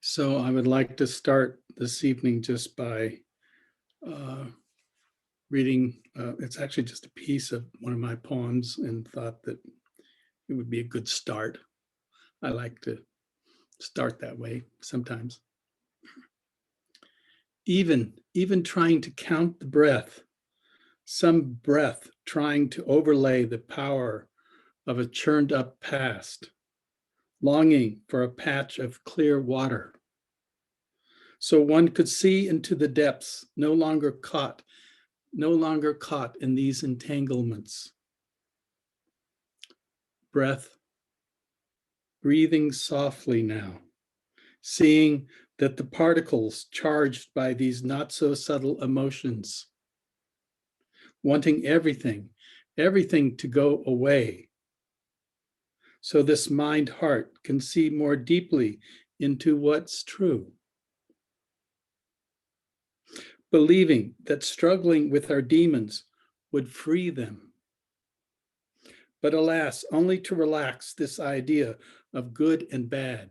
So I would like to start this evening just by uh, reading. It's actually just a piece of one of my poems, and thought that it would be a good start. I like to start that way sometimes. Even trying to count the breath, some breath trying to overlay the power of a churned up past, longing for a patch of clear water. So one could see into the depths, no longer caught in these entanglements. Breath, breathing softly now, seeing that the particles charged by these not so subtle emotions, wanting everything to go away. So this mind heart can see more deeply into what's true. Believing that struggling with our demons would free them. But alas, only to relax this idea of good and bad,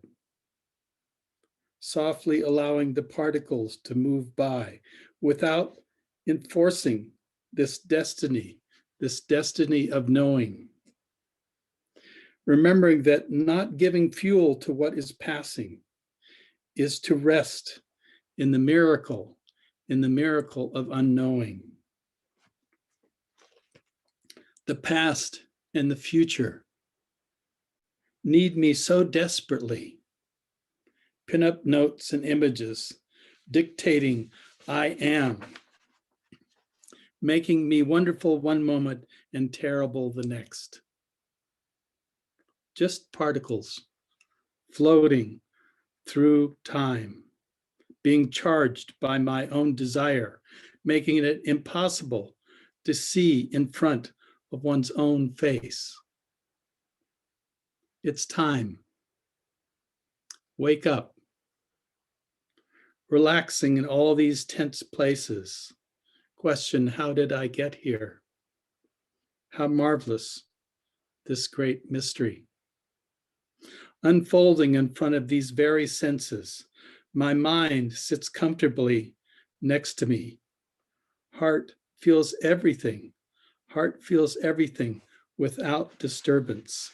softly allowing the particles to move by without enforcing this destiny of knowing. Remembering that not giving fuel to what is passing is to rest in the miracle of unknowing. The past and the future need me so desperately. Pin-up notes and images dictating I am, making me wonderful one moment and terrible the next. Just particles floating through time, being charged by my own desire, making it impossible to see in front of one's own face. It's time. Wake up. Relaxing in all these tense places. Question, how did I get here? How marvelous this great mystery. Unfolding in front of these very senses. My mind sits comfortably next to me. Heart feels everything. Heart feels everything without disturbance.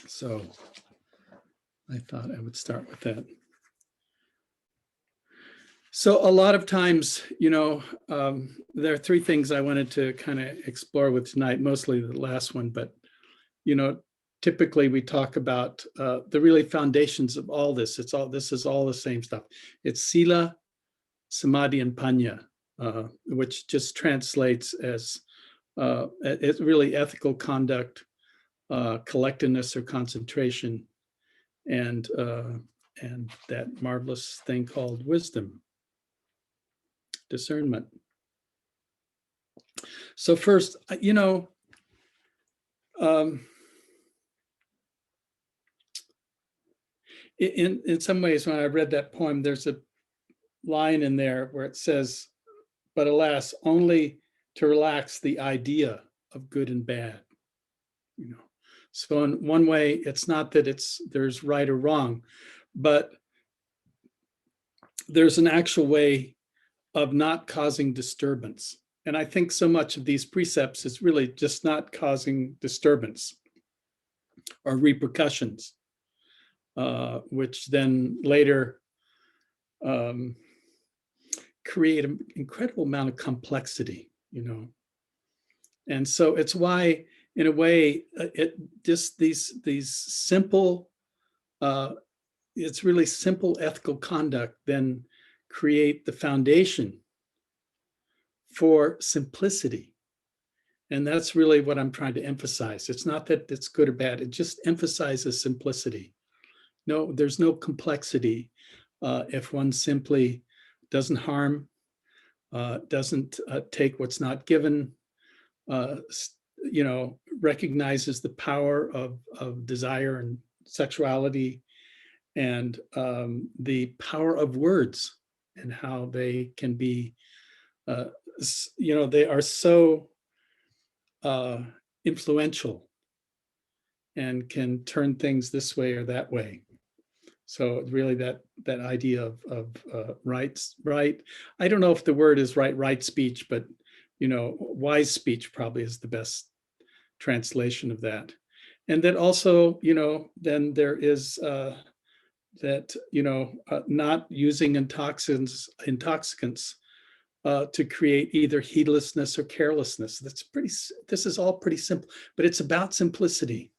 So I thought I would start with that. So a lot of times, there are three things I wanted to kind of explore with tonight, mostly the last one, but, typically we talk about the really foundations of all this. This is all the same stuff. It's Sila, Samadhi, and Panya, which just translates as it's really ethical conduct, collectedness or concentration, and that marvelous thing called wisdom, discernment. So first, in some ways, when I read that poem, there's a line in there where it says, but alas, only to relax the idea of good and bad. So in one way, it's not that there's right or wrong, but there's an actual way of not causing disturbance. And I think so much of these precepts is really just not causing disturbance or repercussions, which then later create an incredible amount of complexity, And so it's why, in a way, it just these simple, it's really simple ethical conduct then create the foundation for simplicity. And that's really what I'm trying to emphasize. It's not that it's good or bad. It just emphasizes simplicity. No, there's no complexity if one simply doesn't harm, doesn't take what's not given, recognizes the power of desire and sexuality, and the power of words and how they can be, they are so influential and can turn things this way or that way. So really that idea of right. I don't know if the word is right speech, but wise speech probably is the best translation of that. And then also, then there is that not using intoxicants to create either heedlessness or carelessness. This is all pretty simple, but it's about simplicity.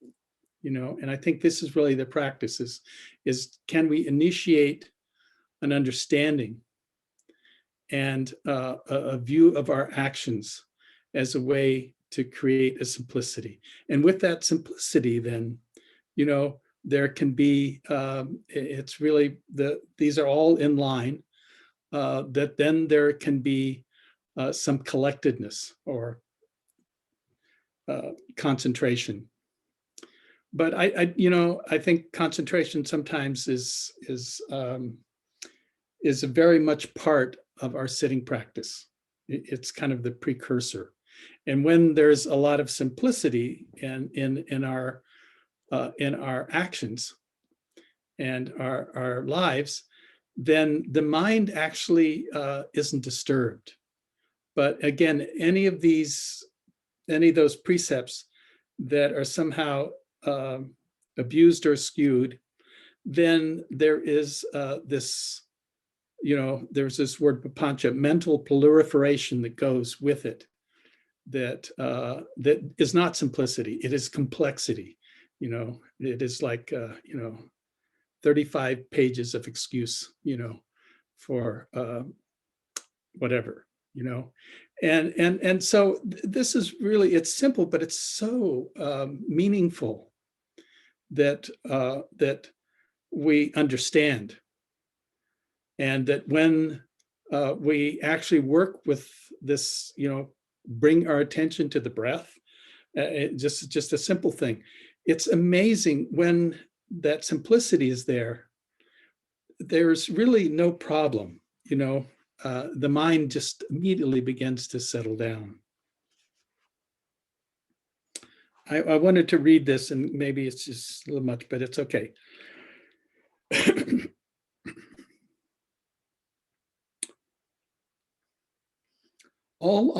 And I think this is really the practice is can we initiate an understanding and a view of our actions as a way to create a simplicity. And with that simplicity, then, there can be, it's really, these are all in line, that then there can be some collectedness or concentration. But I think concentration sometimes is a very much part of our sitting practice. It's kind of the precursor. And when there's a lot of simplicity in our actions and our lives, then the mind actually isn't disturbed. But again, any of those precepts that are somehow abused or skewed, then there is this, there's this word papancha, mental proliferation that goes with it, that is not simplicity, it is complexity. It is like 35 pages of excuse, for whatever, and so this is really, it's simple, but it's so meaningful that we understand, and that when we actually work with this, bring our attention to the breath, just a simple thing. It's amazing when that simplicity is there. There's really no problem, the mind just immediately begins to settle down. I wanted to read this, and maybe it's just a little much, but it's okay. All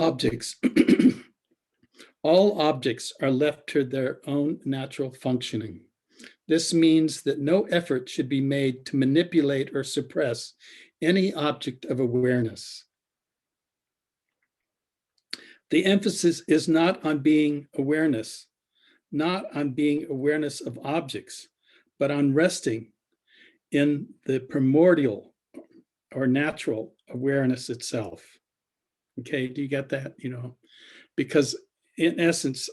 objects are left to their own natural functioning. This means that no effort should be made to manipulate or suppress any object of awareness. The emphasis is not on being awareness of objects, but on resting in the primordial or natural awareness itself. Okay, do you get that? Because in essence,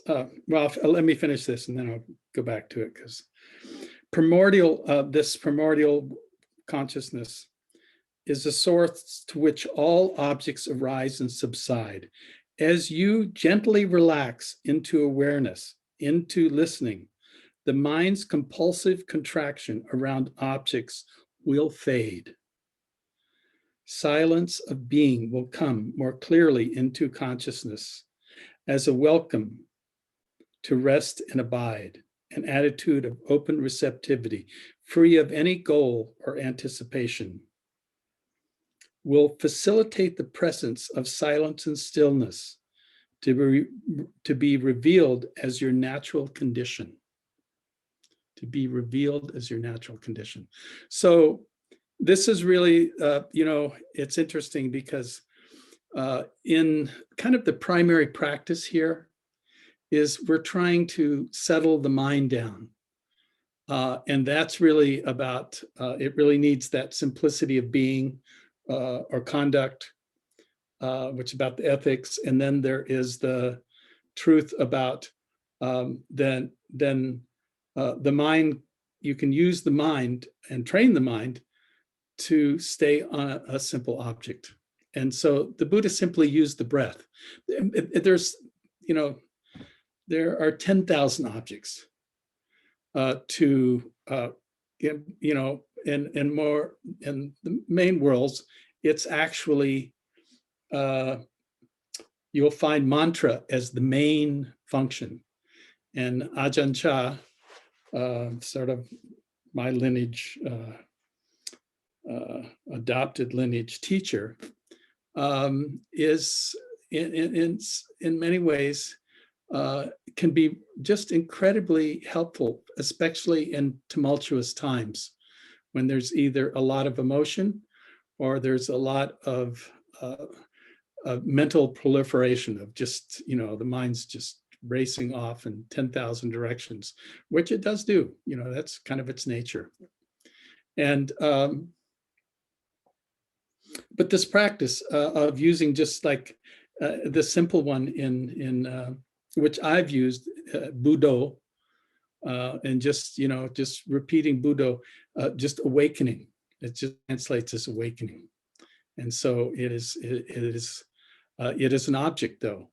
well, let me finish this and then I'll go back to it, because this primordial consciousness is the source to which all objects arise and subside. As you gently relax into awareness, into listening, the mind's compulsive contraction around objects will fade. Silence of being will come more clearly into consciousness as a welcome to rest and abide, an attitude of open receptivity, free of any goal or anticipation, will facilitate the presence of silence and stillness to be revealed as your natural condition. To be revealed as your natural condition. So this is really, it's interesting because in kind of the primary practice here is we're trying to settle the mind down. And that's really about, it really needs that simplicity of being or conduct, which is about the ethics. And then there is the truth about the mind. You can use the mind and train the mind to stay on a simple object. And so the Buddha simply used the breath. There's, there are 10,000 objects in more in the main worlds. It's actually, you'll find mantra as the main function. And Ajahn Chah sort of my lineage, adopted lineage teacher, is in many ways can be just incredibly helpful, especially in tumultuous times when there's either a lot of emotion or there's a lot of mental proliferation of just, the mind's just racing off in 10,000 directions, which it does do. That's kind of its nature. And but this practice of using just like the simple one in which I've used, Budo, and just repeating Budo, just awakening. It just translates as awakening. And so it is an object, though,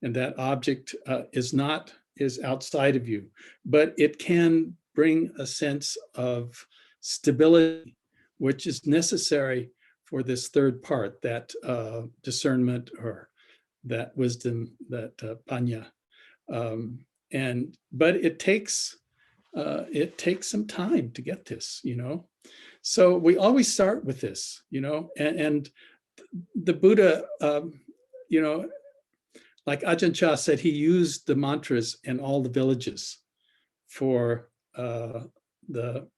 and that object is outside of you, but it can bring a sense of stability, which is necessary for this third part, that discernment or that wisdom, that panya. But it takes some time to get this, So we always start with this, and the Buddha, like Ajahn Chah said, he used the mantras in all the villages for the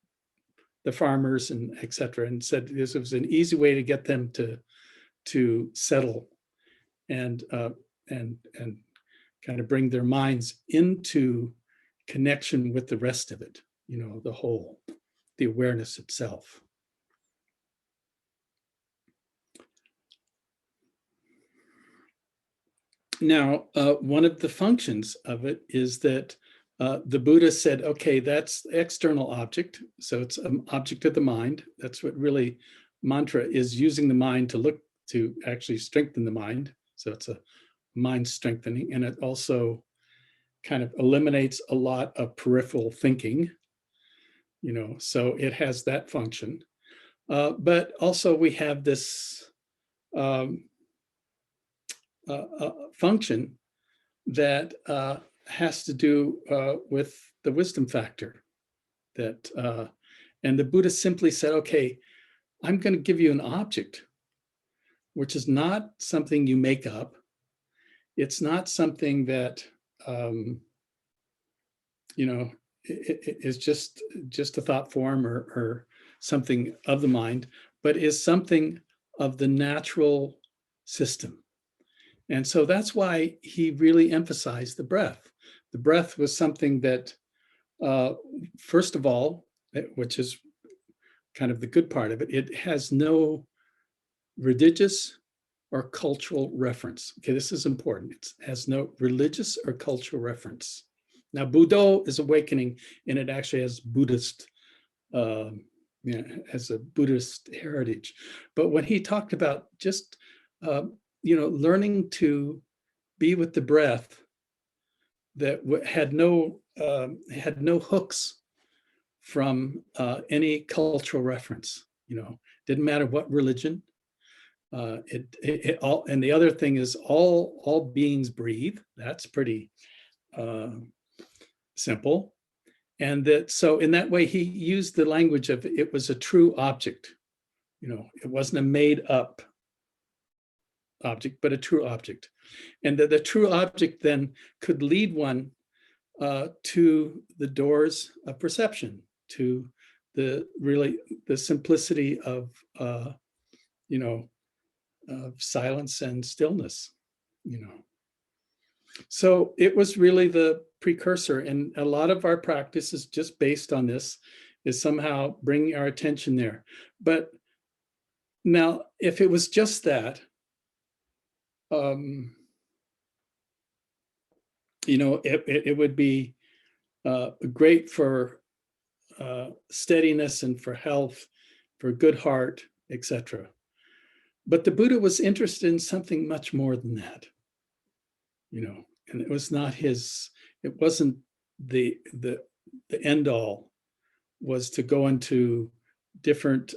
farmers and et cetera, and said this was an easy way to get them to settle and kind of bring their minds into connection with the rest of it, the whole, the awareness itself. Now, one of the functions of it is that the Buddha said, okay, that's the external object. So it's an object of the mind. That's what really mantra is, using the mind to actually strengthen the mind. So it's a mind strengthening, and it also kind of eliminates a lot of peripheral thinking, so it has that function. But also we have this function that has to do with the wisdom factor, that and the Buddha simply said, okay, I'm going to give you an object, which is not something you make up. It's not something that it is just a thought form or something of the mind, but is something of the natural system. And so that's why he really emphasized the breath. The breath was something that, first of all, which is kind of the good part of it, it has no religious or cultural reference. Okay, this is important. It has no religious or cultural reference. Now, Budo is awakening, and it actually has Buddhist, has a Buddhist heritage. But when he talked about just, learning to be with the breath, that had no hooks from any cultural reference. Didn't matter what religion. It all, and the other thing is all beings breathe. That's pretty simple. And that, so in that way, he used the language of it was a true object. It wasn't a made up object, but a true object. And that the true object then could lead one to the doors of perception, to the simplicity of silence and stillness. So it was really the precursor, and a lot of our practice is just based on this, is somehow bringing our attention there. But now, if it was just that, it would be great for steadiness and for health, for good heart, etc. But the Buddha was interested in something much more than that, and it was not it wasn't the end all, was to go into different,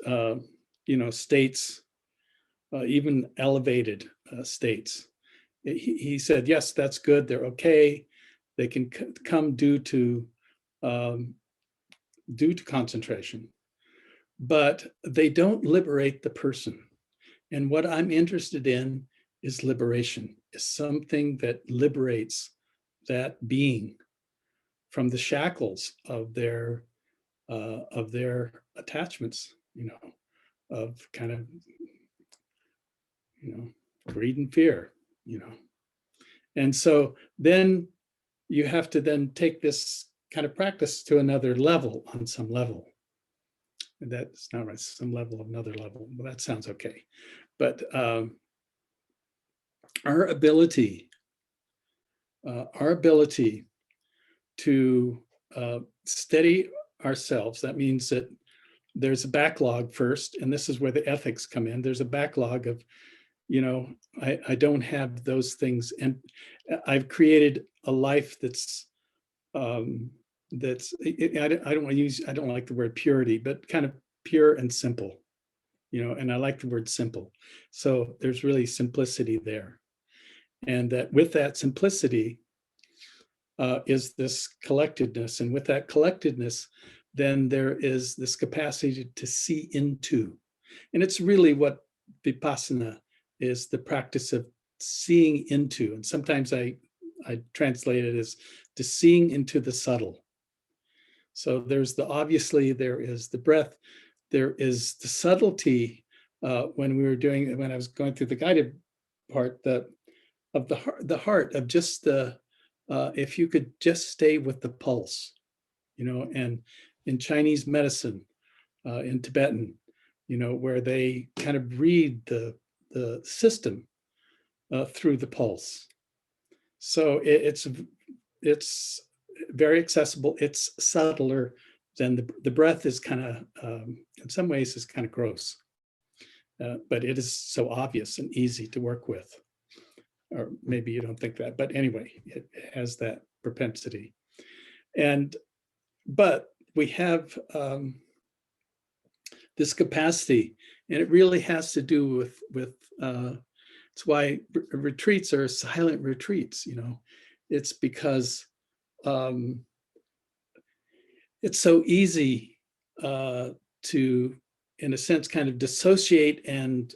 states, even elevated states. He said, yes, that's good. They're okay. They can come due to due to concentration, but they don't liberate the person. And what I'm interested in is liberation, is something that liberates that being from the shackles of their attachments, of kind of, greed and fear, you know. And so then you have to then take this kind of practice to another level, on some level. And that's not right, some level of another level. Well, that sounds okay. But our ability to steady ourselves, that means that there's a backlog first, and this is where the ethics come in. There's a backlog of, I don't have those things, and I've created a life that's I don't like the word purity, but kind of pure and simple, and I like the word simple. So there's really simplicity there, and that with that simplicity is this collectedness, and with that collectedness, then there is this capacity to see into, and it's really what vipassana is, the practice of seeing into. And sometimes I translate it as to seeing into the subtle. So obviously there is the breath, there is the subtlety. When I was going through the guided part, of the heart of just if you could just stay with the pulse, and in Chinese medicine, in Tibetan, where they kind of read the system through the pulse. So it's very accessible. It's subtler than the breath is kind of, in some ways, is kind of gross, but it is so obvious and easy to work with. Or maybe you don't think that, but anyway, it has that propensity. But we have this capacity, and it really has to do with it's why retreats are silent retreats. It's because it's so easy to, in a sense, kind of dissociate and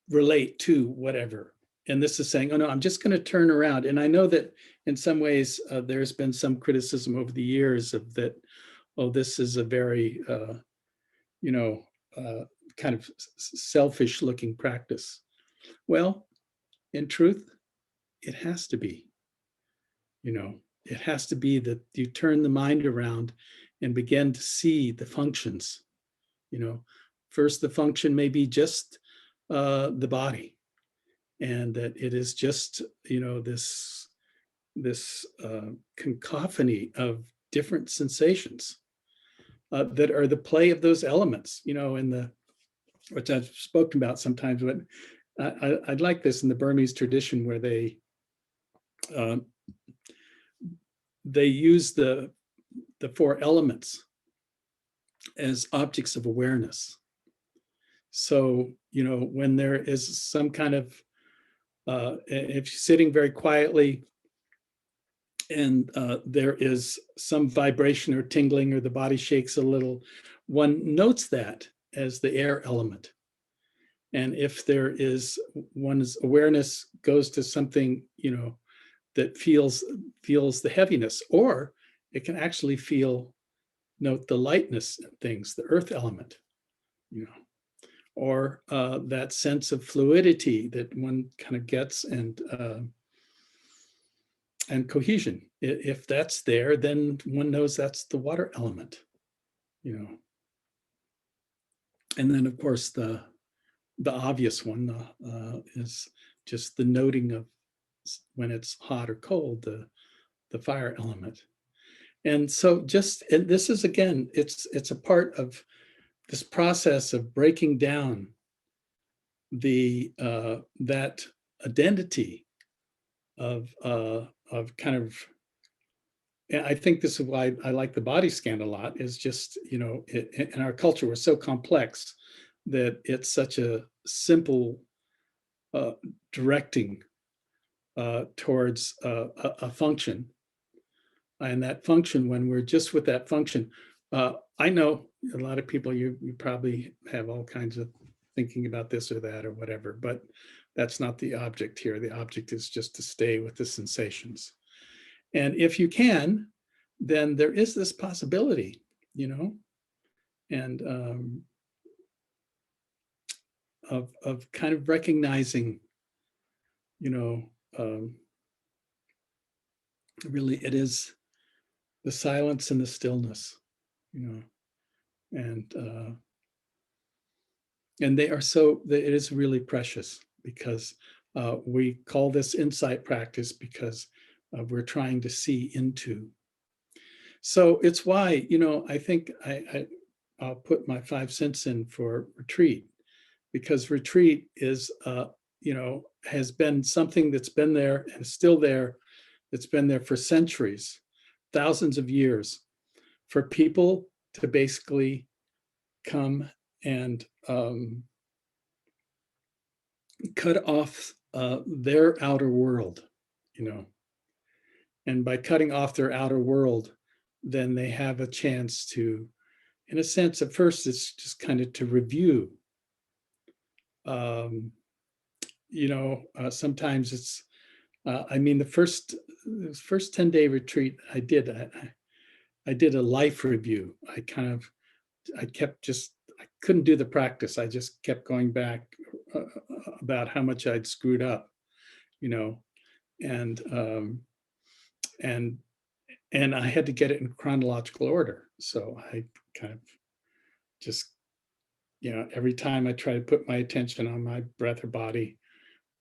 relate to whatever. And this is saying, oh no, I'm just going to turn around. And I know that in some ways there's been some criticism over the years of that, oh, this is a very, kind of selfish looking practice. Well, in truth, it has to be. It has to be that you turn the mind around and begin to see the functions. First, the function may be just the body, and that it is just, this cacophony of different sensations that are the play of those elements, which I've spoken about sometimes. But I'd like this in the Burmese tradition, where they use the four elements as objects of awareness. So, when there is some kind of, if you're sitting very quietly and there is some vibration or tingling, or the body shakes a little, one notes that as the air element. And if there is, one's awareness goes to something, that feels the heaviness, or it can actually note the lightness in things, the earth element, or that sense of fluidity that one kind of gets, and cohesion. If that's there, then one knows that's the water element, And then, of course, the obvious one is just the noting of when it's hot or cold, the fire element. And so and this is, again, it's a part of this process of breaking down that identity of kind of, and I think this is why I like the body scan a lot, is just, in our culture, we're so complex that it's such a simple directing towards a function. And that function, when we're just with that function, I know a lot of people, you probably have all kinds of thinking about this or that or whatever, but that's not the object here. The object is just to stay with the sensations. And if you can, then there is this possibility, you know, and of kind of recognizing, you know, really it is the silence and the stillness, you know, and they are so, it is really precious because we call this insight practice because we're trying to see into. So it's why, you know, I think I'll put my 5 cents in for retreat, because retreat is, you know, has been something that's been there and still there. It's been there for centuries, thousands of years, for people to basically come and cut off their outer world, you know. And by cutting off their outer world, then they have a chance to, in a sense, at first, it's just kind of to review. You know, sometimes it's, I mean, the first 10-day retreat I did a life review. I couldn't do the practice. I just kept going back about how much I'd screwed up, you know, and and and I had to get it in chronological order. So I kind of just, you know, every time I try to put my attention on my breath or body,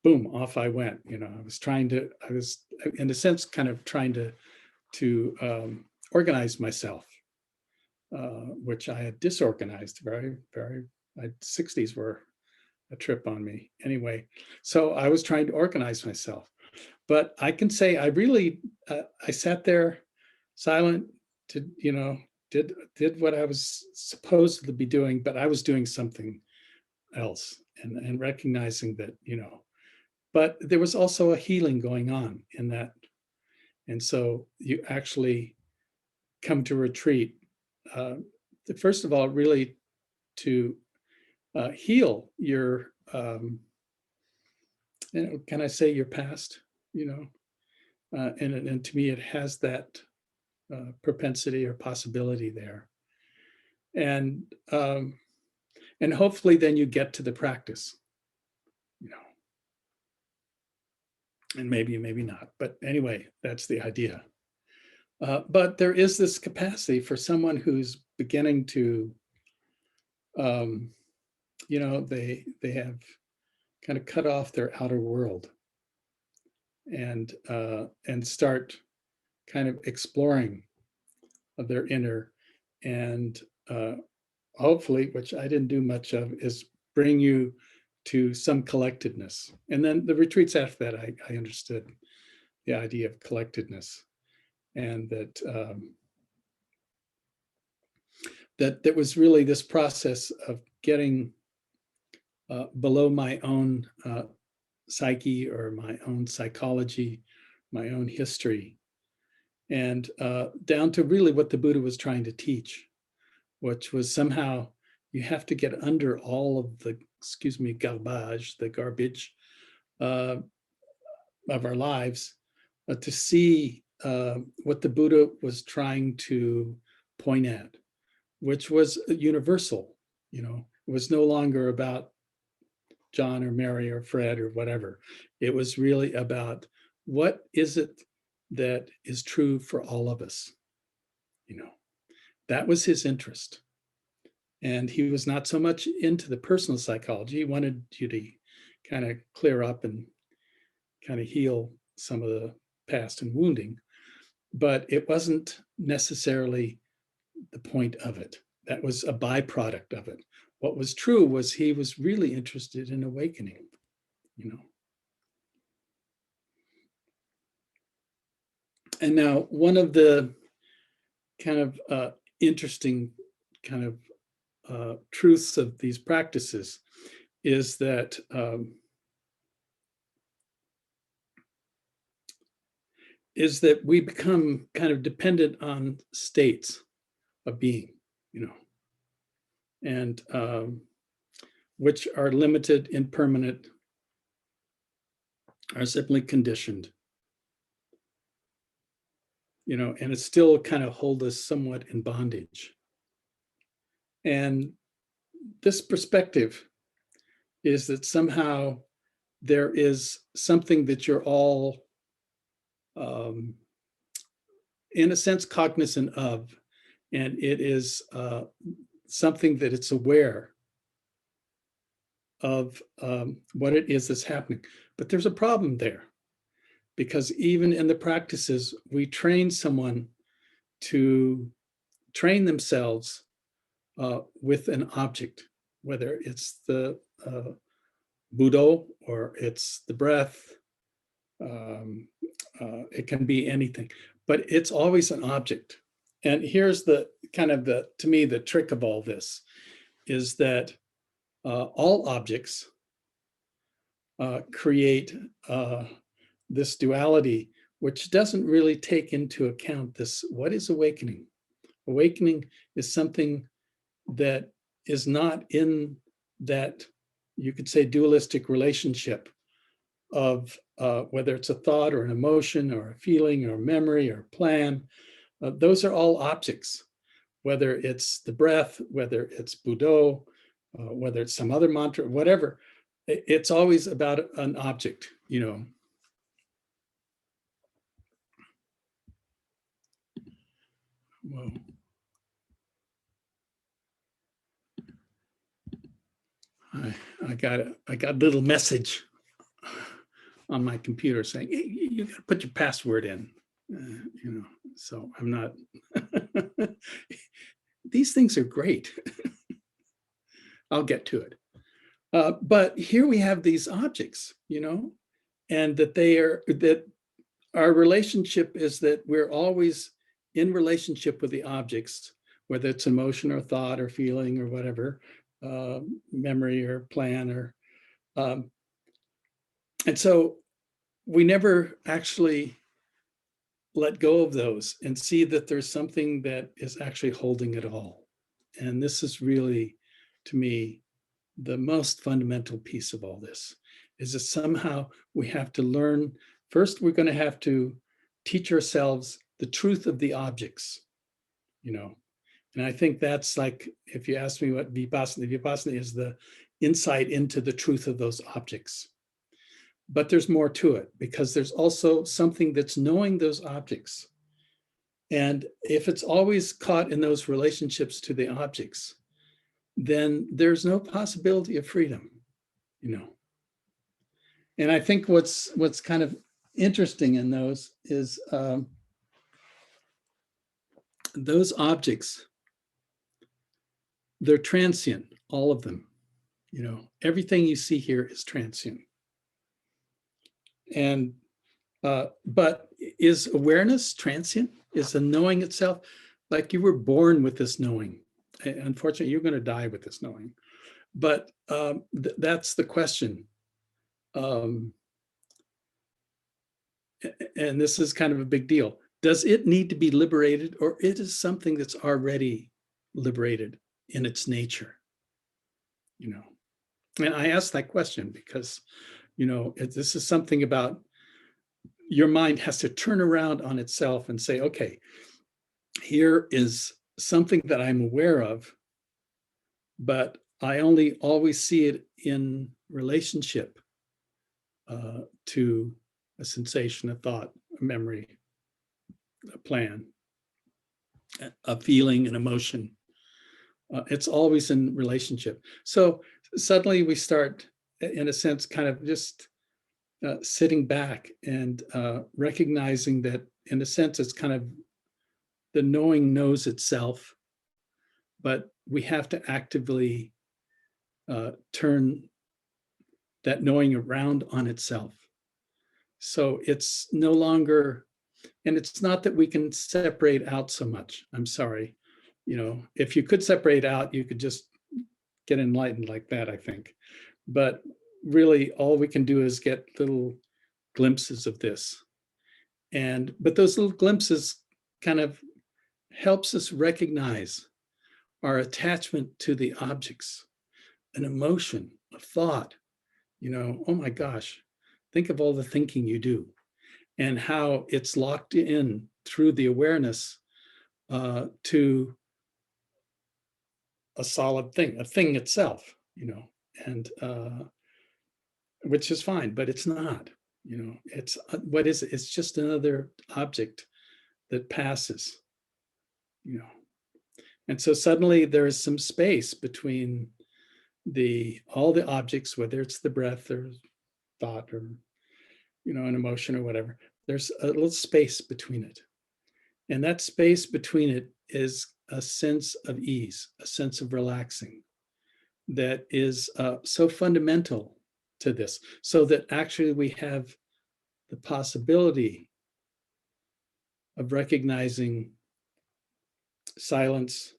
boom, off I went. You know, I was in a sense kind of trying to organize myself, which I had disorganized my 60s were a trip on me anyway. So I was trying to organize myself. But I can say I really, I sat there silent, to, you know, did what I was supposed to be doing, but I was doing something else, and recognizing that, you know, but there was also a healing going on in that. And so you actually come to retreat, first of all, really to heal your, you know, can I say your past, you know, and to me, it has that propensity or possibility there. And hopefully then you get to the practice, you know, and maybe not, but anyway, that's the idea. But there is this capacity for someone who's beginning to, you know, they have kind of cut off their outer world and start kind of exploring of their inner, and hopefully, which I didn't do much of, is bring you to some collectedness. And then the retreats after that, I understood the idea of collectedness, and that was really this process of getting below my own psyche or my own psychology, my own history, and down to really what the Buddha was trying to teach, which was somehow you have to get under all of the, excuse me, garbage, the garbage of our lives, to see what the Buddha was trying to point at, which was universal. You know, it was no longer about John or Mary or Fred or whatever. It was really about what is it that is true for all of us. You know, that was his interest. And he was not so much into the personal psychology. He wanted you to kind of clear up and kind of heal some of the past and wounding, but it wasn't necessarily the point of it. That was a byproduct of it. What was true was he was really interested in awakening, you know. And now one of the kind of interesting kind of truths of these practices is that we become kind of dependent on states of being. and which are limited, impermanent, are simply conditioned, and it still kind of hold us somewhat in bondage. And this perspective is that somehow there is something that you're all, in a sense, cognizant of, and it is something that it's aware of what it is that's happening. But there's a problem there, because even in the practices, we train someone to train themselves with an object, whether it's the Buddha or it's the breath. It can be anything, but it's always an object. And here's the kind of to me, the trick of all this is that all objects create this duality, which doesn't really take into account this. What is awakening? Awakening is something that is not in that, you could say, dualistic relationship of whether it's a thought or an emotion or a feeling or a memory or a plan. Those are all objects, whether it's the breath, whether it's Buddha, whether it's some other mantra, whatever. It's always about an object, Whoa. I got a little message on my computer saying, hey, you got to put your password in, so I'm not. These things are great. I'll get to it. But here we have these objects, and that our relationship is that we're always in relationship with the objects, whether it's emotion or thought or feeling or whatever, memory or plan or, and so we never actually let go of those and see that there's something that is actually holding it all. And this is really, to me, the most fundamental piece of all this, is that somehow we have to learn. First, we're going to have to teach ourselves the truth of the objects, and I think that's like, if you ask me what vipassana is, the insight into the truth of those objects. But there's more to it, because there's also something that's knowing those objects. And if it's always caught in those relationships to the objects, then there's no possibility of freedom, And I think what's kind of interesting in those is those objects, they're transient, all of them. Everything you see here is transient. And but is awareness transient? Is the knowing itself? Like, you were born with this knowing. Unfortunately, you're going to die with this knowing. But that's the question. And this is kind of a big deal. Does it need to be liberated, or it is something that's already liberated in its nature? And I ask that question because, this is something about your mind has to turn around on itself and say, okay, here is something that I'm aware of, but I only always see it in relationship to a sensation, a thought, a memory, a plan, a feeling, an emotion. It's always in relationship. So suddenly we start, in a sense, kind of just sitting back and recognizing that, in a sense, it's kind of the knowing knows itself, but we have to actively turn that knowing around on itself. So it's no longer, and it's not that we can separate out so much. I'm sorry. If you could separate out, you could just get enlightened like that, I think. But really, all we can do is get little glimpses of this. But those little glimpses kind of helps us recognize our attachment to the objects, an emotion, a thought, oh my gosh, think of all the thinking you do and how it's locked in through the awareness to a solid thing, a thing itself, and which is fine, but it's not, it's what is it? It's just another object that passes, you know. And so suddenly there is some space between all the objects, whether it's the breath or thought or, an emotion or whatever, there's a little space between it. And that space between it is a sense of ease, a sense of relaxing that is so fundamental to this, so that actually we have the possibility of recognizing silence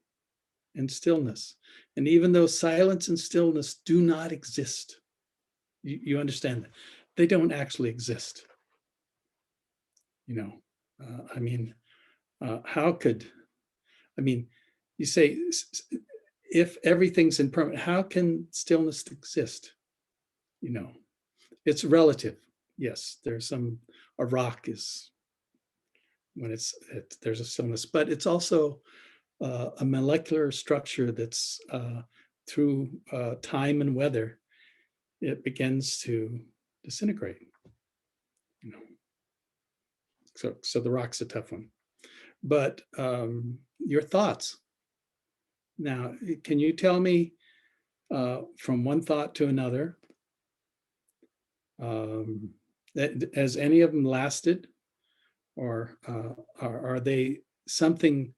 and stillness. And even though silence and stillness do not exist, you understand that they don't actually exist. How could, you say, if everything's impermanent, how can stillness exist? It's relative. Yes, there's a rock is, when there's a stillness, but it's also a molecular structure that's through time and weather, it begins to disintegrate. So the rock's a tough one. But your thoughts. Now, can you tell me from one thought to another, has any of them lasted, or are they something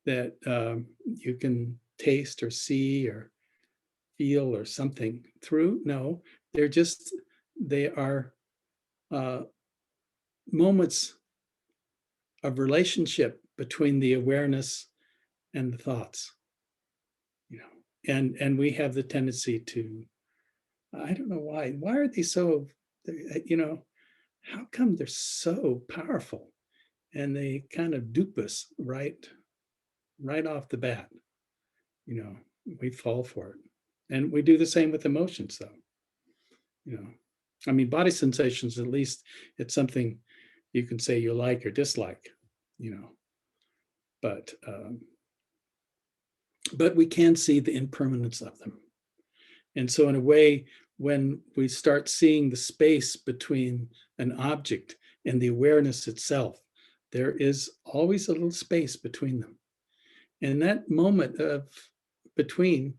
that you can taste or see or feel or something through? No, they are moments of relationship between the awareness and the thoughts, and we have the tendency to, I don't know why are they so, how come they're so powerful and they kind of dupe us right off the bat? We fall for it. And we do the same with emotions, though. Body sensations, at least it's something you can say you like or dislike, but we can see the impermanence of them. And so in a way, when we start seeing the space between an object and the awareness itself, there is always a little space between them. And that moment of between,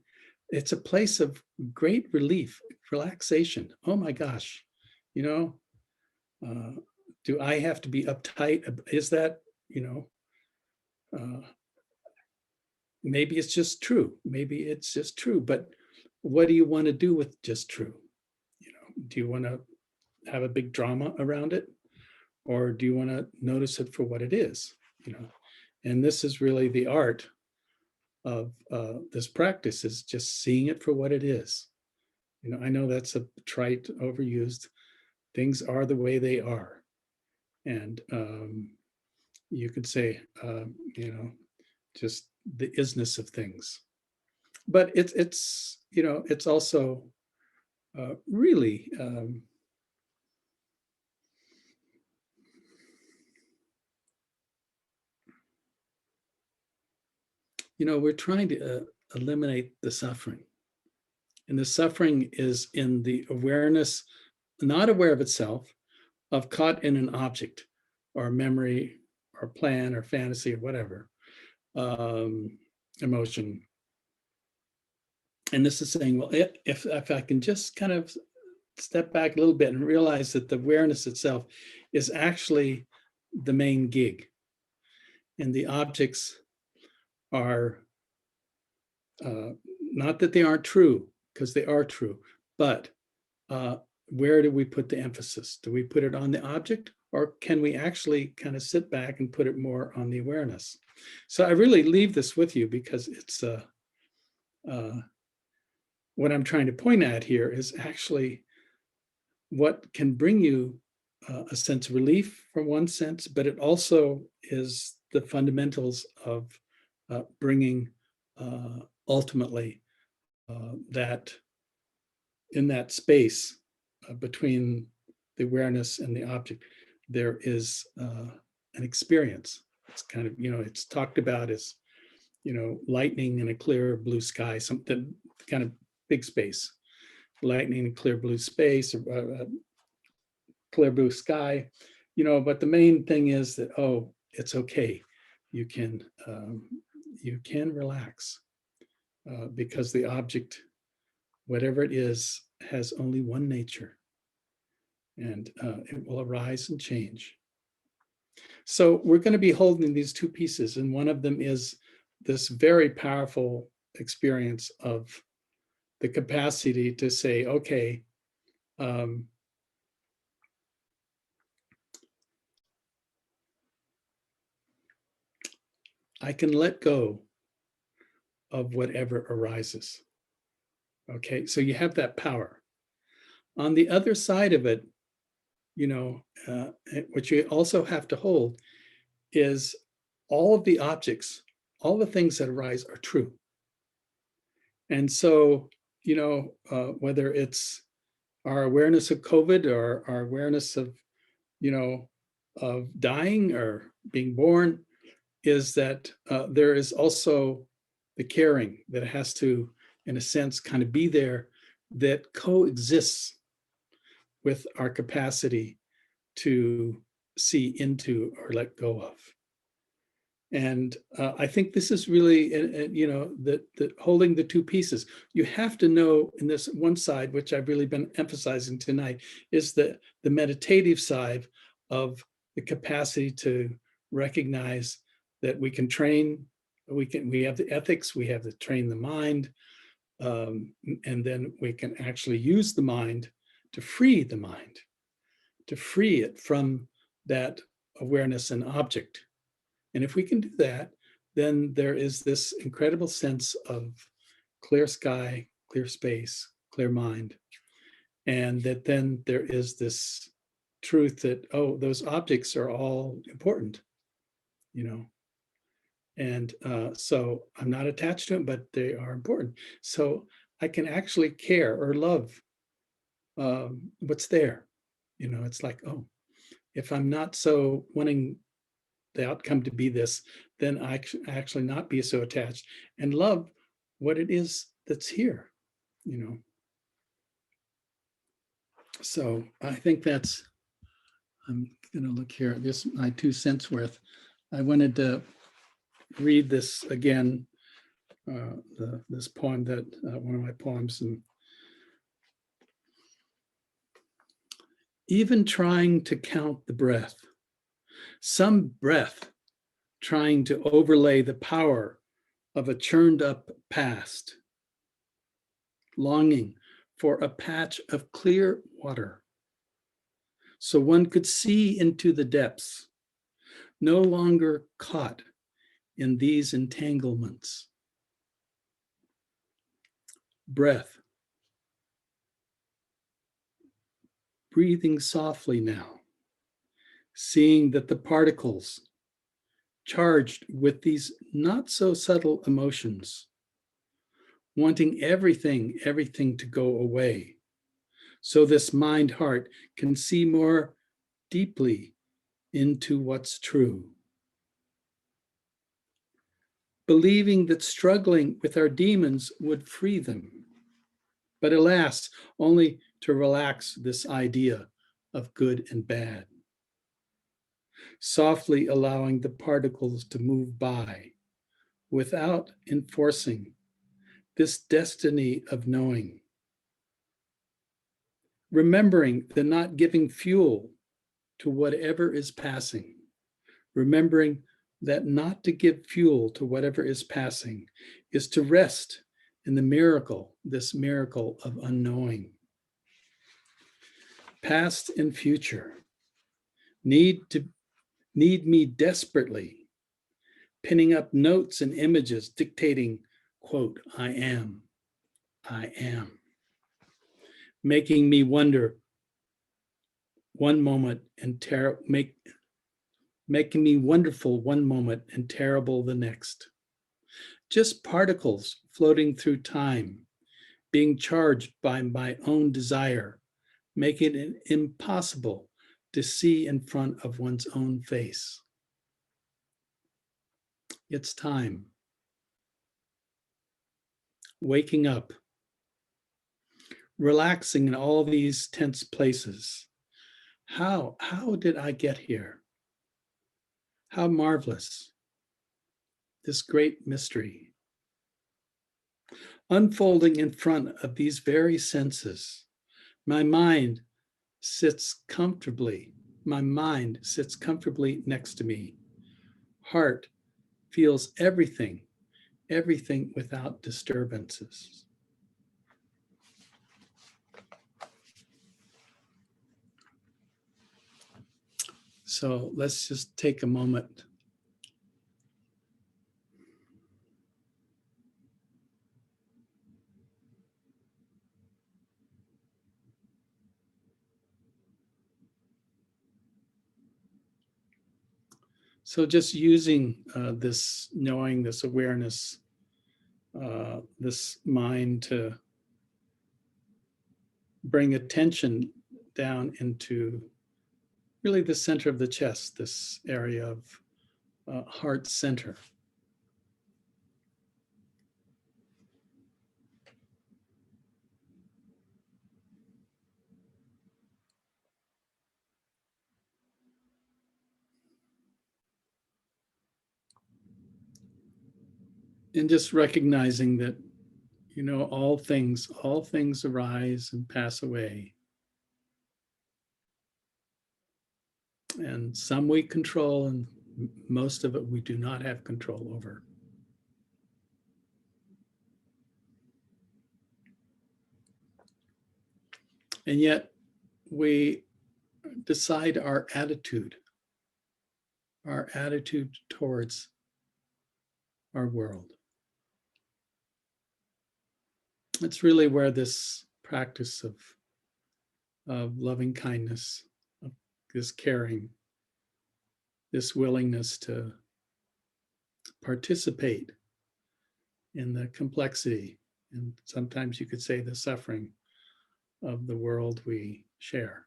it's a place of great relief, relaxation. Oh my gosh, do I have to be uptight? Is that, maybe it's just true. Maybe it's just true. But what do you want to do with just true? Do you want to have a big drama around it? Or do you want to notice it for what it is? And this is really the art of this practice, is just seeing it for what it is. I know that's a trite, overused, things are the way they are. And you could say, just the isness of things. But it's also really we're trying to eliminate the suffering. And the suffering is in the awareness, not aware of itself, of caught in an object or memory or plan or fantasy or whatever, emotion. And this is saying, well, if I can just kind of step back a little bit and realize that the awareness itself is actually the main gig, and the objects are not that they aren't true, because they are true, but where do we put the emphasis? Do we put it on the object, or can we actually kind of sit back and put it more on the awareness? So I really leave this with you, because it's what I'm trying to point at here is actually what can bring you a sense of relief from one sense, but it also is the fundamentals of bringing ultimately that in that space between the awareness and the object, there is an experience. It's kind of, it's talked about as, lightning in a clear blue sky, something kind of big space, lightning in clear blue space, clear blue sky, but the main thing is that, oh, it's okay. You can relax because the object, whatever it is, has only one nature, and it will arise and change. So we're going to be holding these two pieces, and one of them is this very powerful experience of the capacity to say, okay, I can let go of whatever arises. Okay, so you have that power. On the other side of it, what you also have to hold is all of the objects, all the things that arise are true. And so, whether it's our awareness of COVID or our awareness of, of dying or being born, is that there is also the caring that has to, in a sense, kind of be there, that coexists with our capacity to see into or let go of. And I think this is really, that holding the two pieces. You have to know, in this one side, which I've really been emphasizing tonight, is the meditative side of the capacity to recognize that we can train, we have the ethics, we have to train the mind, and then we can actually use the mind to free the mind, to free it from that awareness and object. And if we can do that, then there is this incredible sense of clear sky, clear space, clear mind. And that then there is this truth that, oh, those objects are all important, And so I'm not attached to them, but they are important. So I can actually care or love what's there. It's like, oh, if I'm not so wanting the outcome to be this, then I actually not be so attached and love what it is that's here, So I think that's, I'm going to look here, this my 2 cents worth. I wanted to read this again, this poem that, one of my poems, and even trying to count the breath, some breath trying to overlay the power of a churned up past, longing for a patch of clear water so one could see into the depths, no longer caught in these entanglements. Breath, breathing softly now, seeing that the particles charged with these not so subtle emotions, wanting everything to go away, so this mind heart can see more deeply into what's true. Believing that struggling with our demons would free them, but alas, only to relax this idea of good and bad. Softly allowing the particles to move by without enforcing this destiny of knowing. Remembering the not giving fuel to whatever is passing. Remembering that not to give fuel to whatever is passing is to rest in the miracle, this miracle of unknowing. Past and future need me desperately, pinning up notes and images dictating, quote, I am, making me wonder one moment and making me wonderful one moment and terrible the next. just particles floating through time, being charged by my own desire, making it impossible to see in front of one's own face. It's time. Waking up, relaxing in all these tense places. How did I get here? How marvelous, this great mystery. Unfolding in front of these very senses, my mind sits comfortably. My mind sits comfortably next to me. Heart feels everything, everything without disturbances. So let's just take a moment. So just using this knowing, this awareness, this mind to bring attention down into really the center of the chest, this area of heart center. And just recognizing that, you know, all things arise and pass away. And some we control, and most of it we do not have control over. And yet we decide our attitude towards our world. It's really where this practice of loving kindness, of this caring, this willingness to participate in the complexity, and sometimes you could say the suffering of the world we share.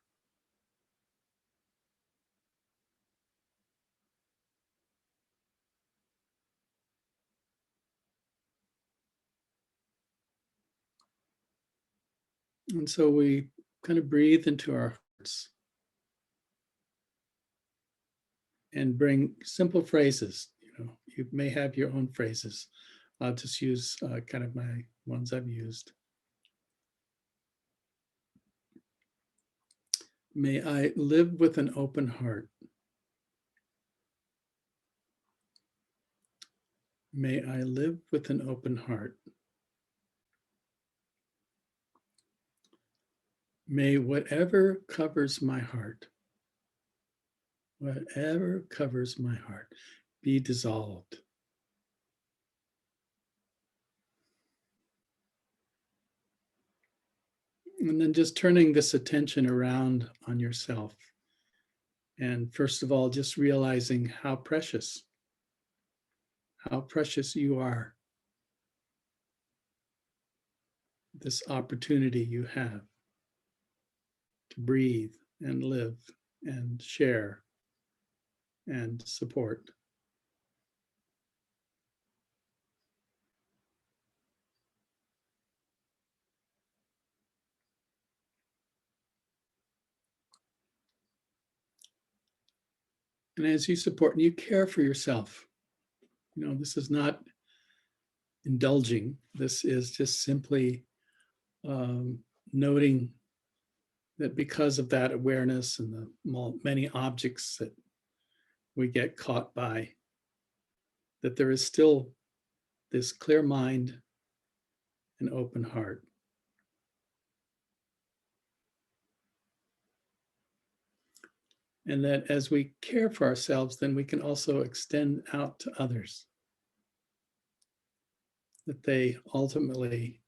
And so we kind of breathe into our hearts and bring simple phrases. You know, you may have your own phrases. I'll just use kind of my ones I've used. May I live with an open heart. May I live with an open heart. May whatever covers my heart, be dissolved. And then just turning this attention around on yourself. And first of all, just realizing how precious you are. This opportunity you have to breathe and live and share and support. And as you support and you care for yourself, you know, this is not indulging. This is just simply noting that because of that awareness and the many objects that we get caught by, that there is still this clear mind and open heart. And that as we care for ourselves, then we can also extend out to others. That they ultimately,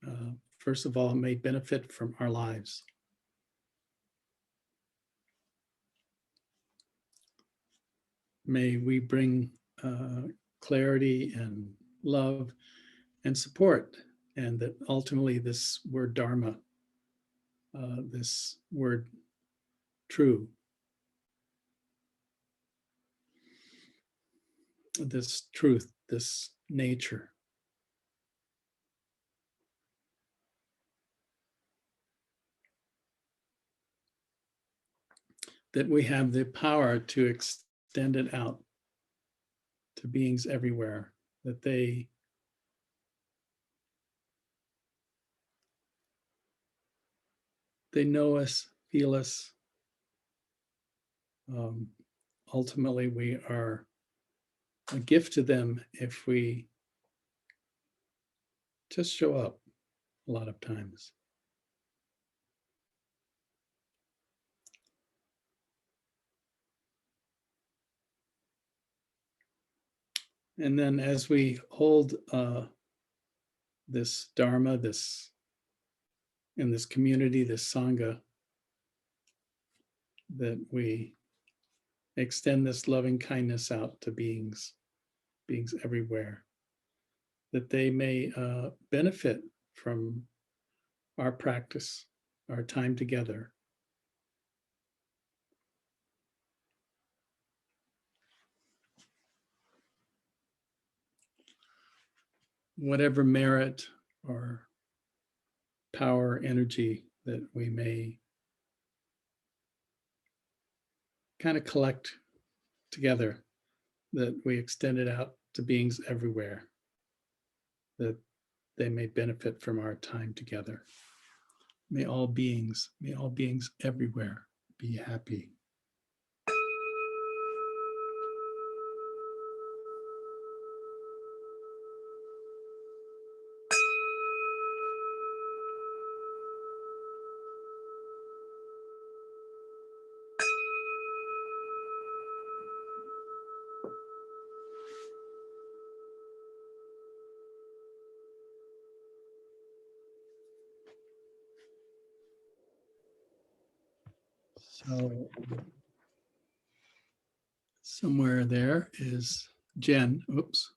first of all, may benefit from our lives. May we bring clarity and love and support, and that ultimately this word Dharma, this word true, this truth, this nature, that we have the power to extend it out to beings everywhere, that they know us, feel us. Ultimately, we are a gift to them if we just show up a lot of times. And then as we hold this Dharma, this in this community, this Sangha, that we extend this loving kindness out to beings everywhere, that they may benefit from our practice, our time together. Whatever merit or power, energy that we may kind of collect together, that we extend it out to beings everywhere, that they may benefit from our time together. May all beings everywhere be happy. So somewhere there is Jen. Oops.